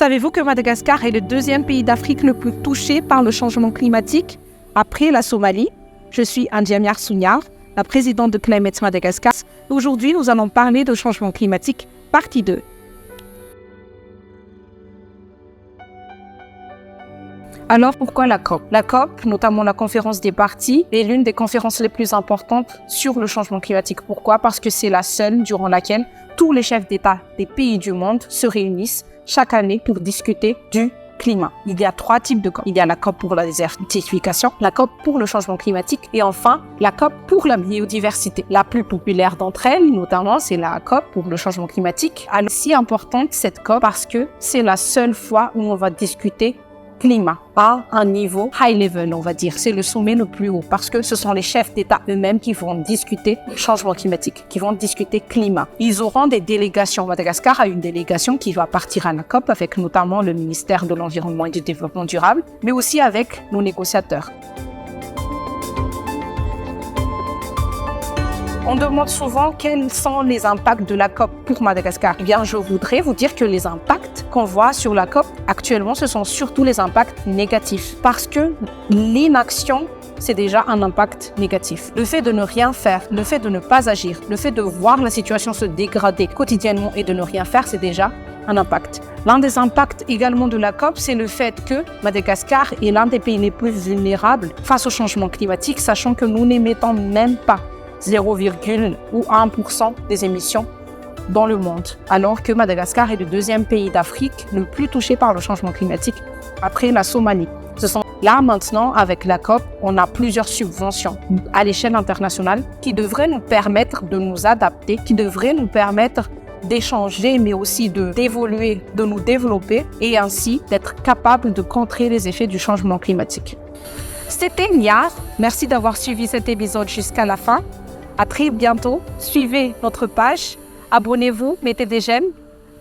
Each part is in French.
Savez-vous que Madagascar est le deuxième pays d'Afrique le plus touché par le changement climatique après la Somalie? Je suis Andiamia Sounyar, la présidente de Climate Madagascar. Aujourd'hui, nous allons parler de changement climatique, partie 2. Alors, pourquoi la COP? La COP, notamment la conférence des parties, est l'une des conférences les plus importantes sur le changement climatique. Pourquoi? Parce que c'est la seule durant laquelle tous les chefs d'État des pays du monde se réunissent chaque année pour discuter du climat. Il y a 3 types de COP. Il y a la COP pour la désertification, la COP pour le changement climatique et enfin la COP pour la biodiversité. La plus populaire d'entre elles, notamment, c'est la COP pour le changement climatique. Elle est si importante, cette COP, parce que c'est la seule fois où on va discuter climat à un niveau high level, on va dire. C'est le sommet le plus haut parce que ce sont les chefs d'État eux-mêmes qui vont discuter changement climatique, qui vont discuter climat. Ils auront des délégations. Madagascar a une délégation qui va partir à la COP avec notamment le ministère de l'Environnement et du Développement durable, mais aussi avec nos négociateurs. On demande souvent quels sont les impacts de la COP pour Madagascar. Eh bien, je voudrais vous dire que les impacts qu'on voit sur la COP actuellement, ce sont surtout les impacts négatifs. Parce que l'inaction, c'est déjà un impact négatif. Le fait de ne rien faire, le fait de ne pas agir, le fait de voir la situation se dégrader quotidiennement et de ne rien faire, c'est déjà un impact. L'un des impacts également de la COP, c'est le fait que Madagascar est l'un des pays les plus vulnérables face au changement climatique, sachant que nous n'émettons même pas 0, ou 1% des émissions dans le monde, alors que Madagascar est le deuxième pays d'Afrique le plus touché par le changement climatique après la Somalie. Là maintenant, avec la COP, on a plusieurs subventions à l'échelle internationale qui devraient nous permettre de nous adapter, qui devraient nous permettre d'échanger, mais aussi d'évoluer, de nous développer et ainsi d'être capables de contrer les effets du changement climatique. C'était Niar. Merci d'avoir suivi cet épisode jusqu'à la fin. À très bientôt. Suivez notre page, abonnez-vous, mettez des j'aime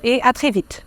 et à très vite.